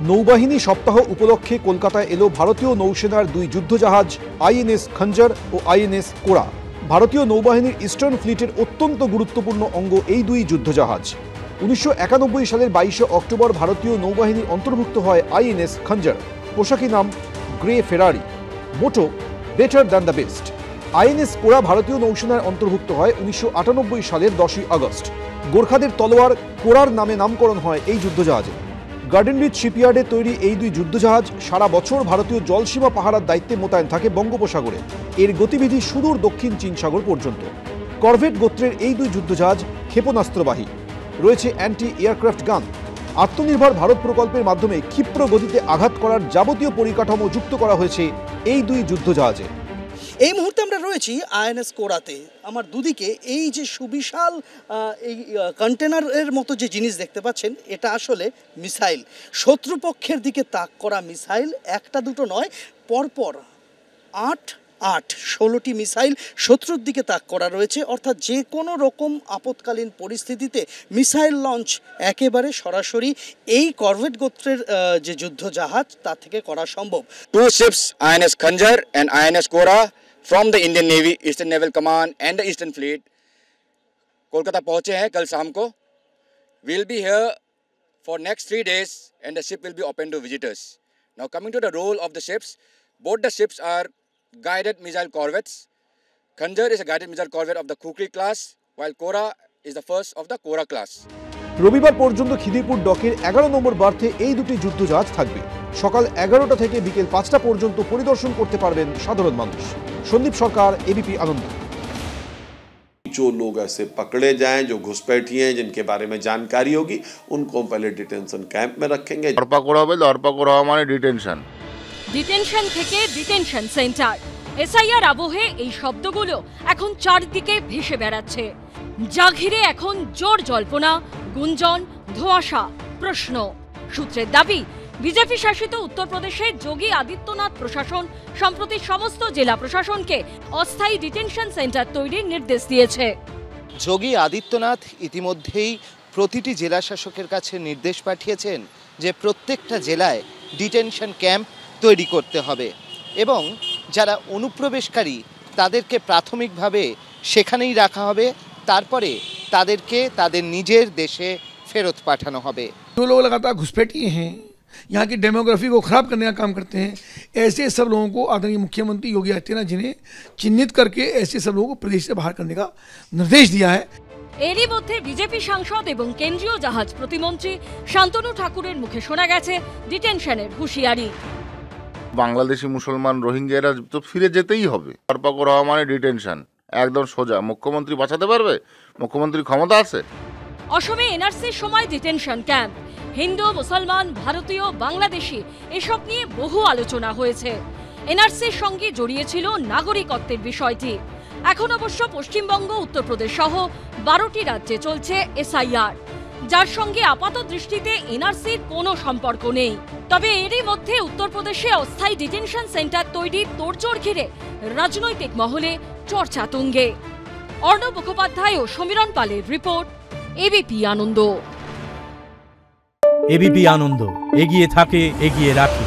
নৌবাহিনী সপ্তাহ উপলক্ষে কলকাতায় এলো ভারতীয় নৌসেনার দুই যুদ্ধজাহাজ আইএনএস খঞ্জর ও আইএনএস কোরা। ভারতীয় নৌবাহিনীর ইস্টার্ন ফ্লিটের অত্যন্ত গুরুত্বপূর্ণ অঙ্গ এই দুই যুদ্ধজাহাজ। 1991 সালের 22 অক্টোবর ভারতীয় নৌবাহিনীর অন্তর্ভুক্ত হয় আইএনএস খঞ্জর। পোশাকি নাম grey Ferrari, motto better than the best. INS Kora ভারতীয় নৌসেনার অন্তর্ভুক্ত হয় 1998 সালের 10 আগস্ট। গোর্খাদের তলোয়ার কোরার নামে নামকরণ হয় এই যুদ্ধজাহাজে। গার্ডেন রিচ শিপইয়ার্ডে তৈরি এই দুই যুদ্ধজাহাজ সারা বছর ভারতীয় জলসীমা পাহারার দায়িত্বে মোতায়েন থাকে বঙ্গোপসাগরে। এর গতিবিধি সুদূর দক্ষিণ চীন সাগর পর্যন্ত। করভেট গোত্রের এই দুই যুদ্ধজাহাজ ক্ষেপণাস্ত্রবাহী, রয়েছে অ্যান্টি এয়ারক্রাফট গান। আত্মনির্ভর ভারত প্রকল্পের মাধ্যমে ক্ষিপ্র গতিতে আঘাত করার যাবতীয় পরিকাঠামো যুক্ত করা হয়েছে এই দুই যুদ্ধজাহাজে। এই মুহূর্তে আমরা রয়েছি আইএনএস কোরাতে। আমার দুদিকে এই যে সুবিশাল এই কন্টেনারের মতো যে জিনিস দেখতে পাচ্ছেন, এটা আসলে মিসাইল। শত্রুপক্ষের দিকে তাক করা মিসাইল, একটা দুটো নয়, পরপর 16টি মিসাইল শত্রুর দিকে তাক করা রয়েছে। অর্থাৎ যে কোনো রকম আপৎকালীন পরিস্থিতিতে মিসাইল লঞ্চ একেবারে সরাসরি এই করভেট গোত্রের যে যুদ্ধজাহাজ তার থেকে করা সম্ভব। Two ships, INS Khanjar and INS Kora from the Indian Navy, Eastern Naval Command and the Eastern Fleet, Kolkata पहुंचे हैं कल शाम को. We'll be here for next 3 days and the ship will be open to visitors. Now coming to the role of the ships, both the ships are guided missile corvettes. Khanjar is a guided missile corvette of the Kukri class, while Kora is the first of the Kora class. রবিবার পর্যন্ত খিদিরপুর ডকের 11 নম্বর বার্থে এই দুটি যুদ্ধজাহাজ থাকবে। সকাল 11টা থেকে বিকেল 5টা পর্যন্ত পরিদর্শন করতে পারবেন সাধারণ মানুষ। সন্দীপ সরকার, एबीपी आनंद। जो लोग ऐसे पकड़े जाएं, जो घुसपैठी हैं, जिनके बारे में जानकारी होगी, उनको पहले डिटेंशन कैंप में रखेंगे। ধরপাকড় হবে মানে ডিটেনশন। ডিটেনশন থেকে ডিটেনশন সেন্টার। এসআইআর আবহে এই শব্দগুলো এখন চারদিকে ভেসে বেড়াচ্ছে, যা ঘিরে এখন জোর জল্পনা, গুঞ্জন, ধোঁয়াশা, প্রশ্ন। সূত্রের দাবি, বিজেপি শাসিত উত্তরপ্রদেশে যোগী আদিত্যনাথ প্রশাসন সম্প্রতি সমস্ত জেলা প্রশাসনকে অস্থায়ী ডিটেনশন সেন্টার তৈরির নির্দেশ দিয়েছে। যোগী আদিত্যনাথ ইতিমধ্যেই প্রতিটি জেলা শাসকের কাছে নির্দেশ পাঠিয়েছেন যে প্রত্যেকটা জেলায় ডিটেনশন ক্যাম্প তৈরি করতে হবে এবং যারা অনুপ্রবেশকারী তাদেরকে প্রাথমিকভাবে সেখানেই রাখা হবে, তারপরে তাদেরকে তাদের নিজের দেশে ফেরত পাঠানো হবে। जो लोग लगातार घुसपैठिए हैं, यहाँ की डेमोग्राफी को खराब करने का काम करते हैं, ऐसे सब लोगों को आदरणीय मुख्यमंत्री योगी आदित्यनाथ जी ने चिन्हित करके ऐसे सब लोगों को प्रदेश से बाहर करने का निर्देश दिया है। এরই মধ্যে বিজেপি সাংসদ এবং কেন্দ্রীয় জাহাজ প্রতিমন্ত্রী শান্তনু ঠাকুরের মুখে শোনা গেছে ডিটেনশনের হুঁশিয়ারি। বাংলাদেশি মুসলমান রোহিঙ্গারা তো ফিরে যেতেই হবে। ধরপাকড় হওয়া মানে ডিটেনশন, একদম সোজা। মুখ্যমন্ত্রী বাঁচাতে পারবে? মুখ্যমন্ত্রীর ক্ষমতা আছে? অসমে এনআরসির সময় ডিটেনশন ক্যাম্প, হিন্দু, মুসলমান, ভারতীয়, বাংলাদেশি এসব নিয়ে বহু আলোচনা হয়েছে। এনআরসির সঙ্গে জড়িয়েছিল নাগরিকত্বের বিষয়টি। এখন অবশ্য পশ্চিমবঙ্গ, উত্তরপ্রদেশ সহ 12টি রাজ্যে চলছে এসআইআর, যার সঙ্গে আপাত দৃষ্টিতে এনআরসির কোনো সম্পর্ক নেই। তবে এরই মধ্যে উত্তরপ্রদেশে অস্থায়ী ডিটেনশন সেন্টার তৈরির তোড়জোড় ঘিরে রাজনৈতিক মহলে চর্চা তুঙ্গে। অর্ণব মুখোপাধ্যায় ও সমীরণ পালের রিপোর্ট, এবিপি আনন্দ। এবিপি আনন্দ, এগিয়ে থাকে, এগিয়ে রাখে।